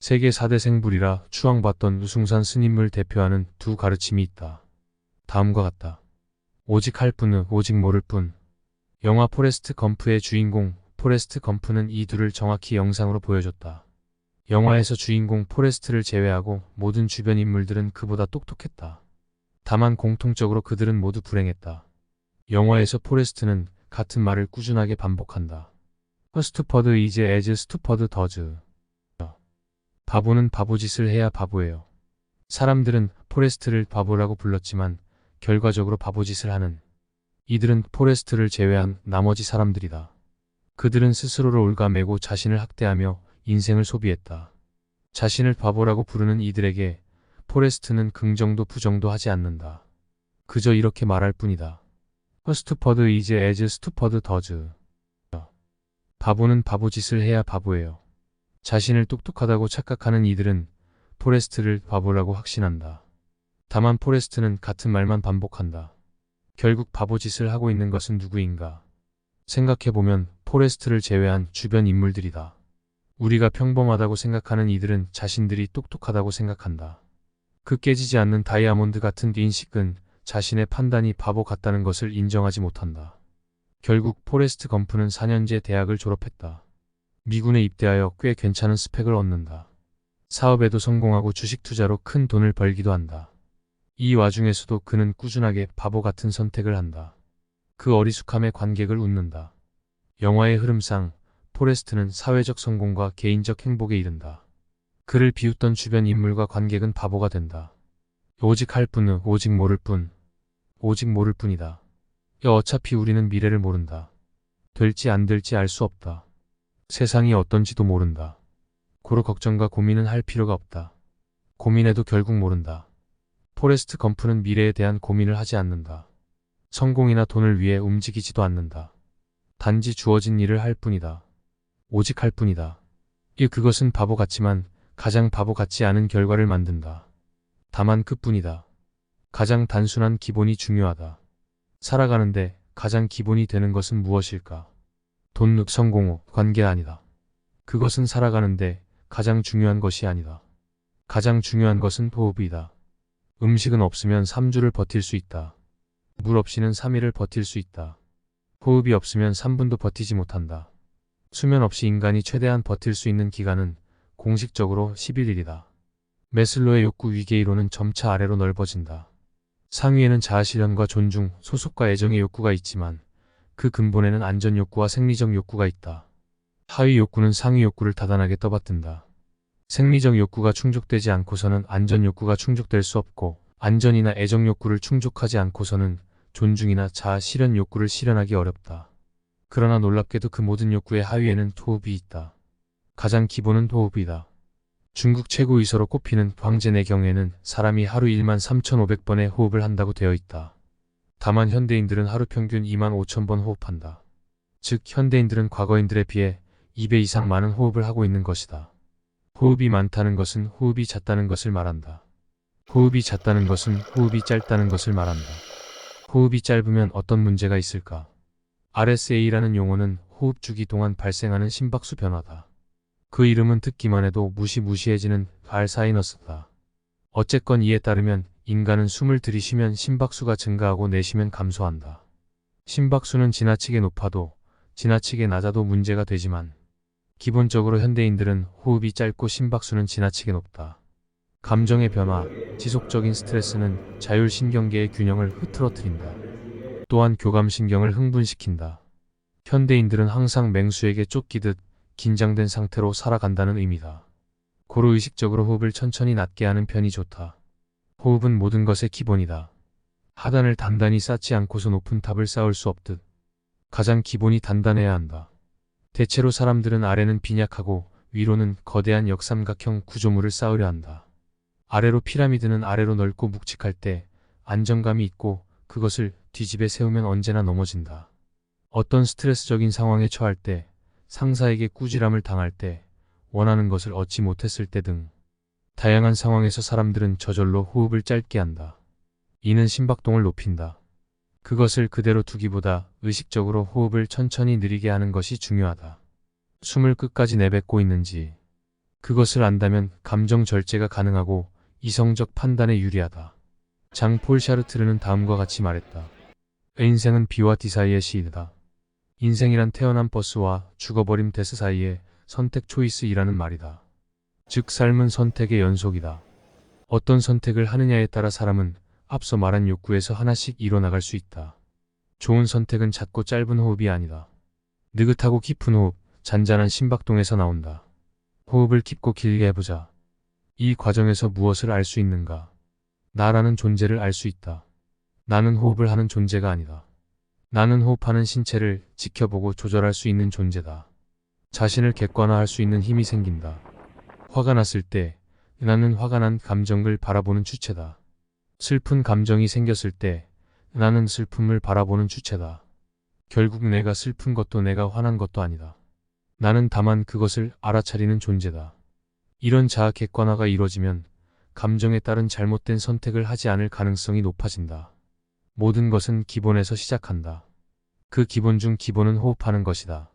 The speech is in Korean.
세계 4대 생불이라 추앙받던 우승산 스님을 대표하는 두 가르침이 있다. 다음과 같다. 오직 할 뿐은 오직 모를 뿐. 영화 포레스트 검프의 주인공 포레스트 검프는 이 둘을 정확히 영상으로 보여줬다. 영화에서 주인공 포레스트를 제외하고 모든 주변 인물들은 그보다 똑똑했다. 다만 공통적으로 그들은 모두 불행했다. 영화에서 포레스트는 같은 말을 꾸준하게 반복한다. 스투퍼드 is as stupid does. 바보는 바보짓을 해야 바보예요. 사람들은 포레스트를 바보라고 불렀지만 결과적으로 바보짓을 하는 이들은 포레스트를 제외한 나머지 사람들이다. 그들은 스스로를 올가매고 자신을 학대하며 인생을 소비했다. 자신을 바보라고 부르는 이들에게 포레스트는 긍정도 부정도 하지 않는다. 그저 이렇게 말할 뿐이다. Stupid is as stupid does. 바보는 바보짓을 해야 바보예요. 자신을 똑똑하다고 착각하는 이들은 포레스트를 바보라고 확신한다. 다만 포레스트는 같은 말만 반복한다. 결국 바보짓을 하고 있는 것은 누구인가? 생각해보면 포레스트를 제외한 주변 인물들이다. 우리가 평범하다고 생각하는 이들은 자신들이 똑똑하다고 생각한다. 그 깨지지 않는 다이아몬드 같은 인식은 자신의 판단이 바보 같다는 것을 인정하지 못한다. 결국 포레스트 검프는 4년제 대학을 졸업했다. 미군에 입대하여 꽤 괜찮은 스펙을 얻는다. 사업에도 성공하고 주식 투자로 큰 돈을 벌기도 한다. 이 와중에서도 그는 꾸준하게 바보 같은 선택을 한다. 그 어리숙함에 관객을 웃는다. 영화의 흐름상 포레스트는 사회적 성공과 개인적 행복에 이른다. 그를 비웃던 주변 인물과 관객은 바보가 된다. 오직 할 뿐은 오직 모를 뿐. 오직 모를 뿐이다. 어차피 우리는 미래를 모른다. 될지 안 될지 알 수 없다. 세상이 어떤지도 모른다. 고로 걱정과 고민은 할 필요가 없다. 고민해도 결국 모른다. 포레스트 검프는 미래에 대한 고민을 하지 않는다. 성공이나 돈을 위해 움직이지도 않는다. 단지 주어진 일을 할 뿐이다. 오직 할 뿐이다. 그것은 바보 같지만 가장 바보 같지 않은 결과를 만든다. 다만 그뿐이다. 가장 단순한 기본이 중요하다. 살아가는데 가장 기본이 되는 것은 무엇일까? 돈, 성공, 관계 아니다. 그것은 살아가는데 가장 중요한 것이 아니다. 가장 중요한 것은 호흡이다. 음식은 없으면 3주를 버틸 수 있다. 물 없이는 3일을 버틸 수 있다. 호흡이 없으면 3분도 버티지 못한다. 수면 없이 인간이 최대한 버틸 수 있는 기간은 공식적으로 11일이다. 매슬로의 욕구 위계이론은 점차 아래로 넓어진다. 상위에는 자아실현과 존중, 소속과 애정의 욕구가 있지만 그 근본에는 안전 욕구와 생리적 욕구가 있다. 하위 욕구는 상위 욕구를 다단하게 떠받든다. 생리적 욕구가 충족되지 않고서는 안전 욕구가 충족될 수 없고 안전이나 애정 욕구를 충족하지 않고서는 존중이나 자아 실현 욕구를 실현하기 어렵다. 그러나 놀랍게도 그 모든 욕구의 하위에는 호흡이 있다. 가장 기본은 호흡이다. 중국 최고 의사로 꼽히는 황제의 경에는 사람이 하루 13,500번의 호흡을 한다고 되어 있다. 다만 현대인들은 하루 평균 25,000번 호흡한다. 즉 현대인들은 과거인들에 비해 2배 이상 많은 호흡을 하고 있는 것이다. 호흡이 많다는 것은 호흡이 잦다는 것을 말한다. 호흡이 잦다는 것은 호흡이 짧다는 것을 말한다. 호흡이 짧으면 어떤 문제가 있을까? RSA라는 용어는 호흡 주기 동안 발생하는 심박수 변화다. 그 이름은 듣기만 해도 무시무시해지는 알사이너스다. 어쨌건 이에 따르면 인간은 숨을 들이쉬면 심박수가 증가하고 내쉬면 감소한다. 심박수는 지나치게 높아도 지나치게 낮아도 문제가 되지만 기본적으로 현대인들은 호흡이 짧고 심박수는 지나치게 높다. 감정의 변화, 지속적인 스트레스는 자율신경계의 균형을 흐트러뜨린다. 또한 교감신경을 흥분시킨다. 현대인들은 항상 맹수에게 쫓기듯 긴장된 상태로 살아간다는 의미다. 고로 의식적으로 호흡을 천천히 낮게 하는 편이 좋다. 호흡은 모든 것의 기본이다. 하단을 단단히 쌓지 않고서 높은 탑을 쌓을 수 없듯 가장 기본이 단단해야 한다. 대체로 사람들은 아래는 빈약하고 위로는 거대한 역삼각형 구조물을 쌓으려 한다. 아래로 피라미드는 아래로 넓고 묵직할 때 안정감이 있고 그것을 뒤집어 세우면 언제나 넘어진다. 어떤 스트레스적인 상황에 처할 때, 상사에게 꾸지람을 당할 때, 원하는 것을 얻지 못했을 때 등 다양한 상황에서 사람들은 저절로 호흡을 짧게 한다. 이는 심박동을 높인다. 그것을 그대로 두기보다 의식적으로 호흡을 천천히 느리게 하는 것이 중요하다. 숨을 끝까지 내뱉고 있는지, 그것을 안다면 감정 절제가 가능하고 이성적 판단에 유리하다. 장 폴 샤르트르는 다음과 같이 말했다. 인생은 B와 D 사이의 시이다. 인생이란 태어난 버스와 죽어버림 데스 사이의 선택 초이스이라는 말이다. 즉 삶은 선택의 연속이다. 어떤 선택을 하느냐에 따라 사람은 앞서 말한 욕구에서 하나씩 이뤄나갈 수 있다. 좋은 선택은 잦고 짧은 호흡이 아니다. 느긋하고 깊은 호흡, 잔잔한 심박동에서 나온다. 호흡을 깊고 길게 해보자. 이 과정에서 무엇을 알 수 있는가? 나라는 존재를 알 수 있다. 나는 호흡을 하는 존재가 아니다. 나는 호흡하는 신체를 지켜보고 조절할 수 있는 존재다. 자신을 객관화할 수 있는 힘이 생긴다. 화가 났을 때 나는 화가 난 감정을 바라보는 주체다. 슬픈 감정이 생겼을 때 나는 슬픔을 바라보는 주체다. 결국 내가 슬픈 것도 내가 화난 것도 아니다. 나는 다만 그것을 알아차리는 존재다. 이런 자아 객관화가 이루어지면 감정에 따른 잘못된 선택을 하지 않을 가능성이 높아진다. 모든 것은 기본에서 시작한다. 그 기본 중 기본은 호흡하는 것이다.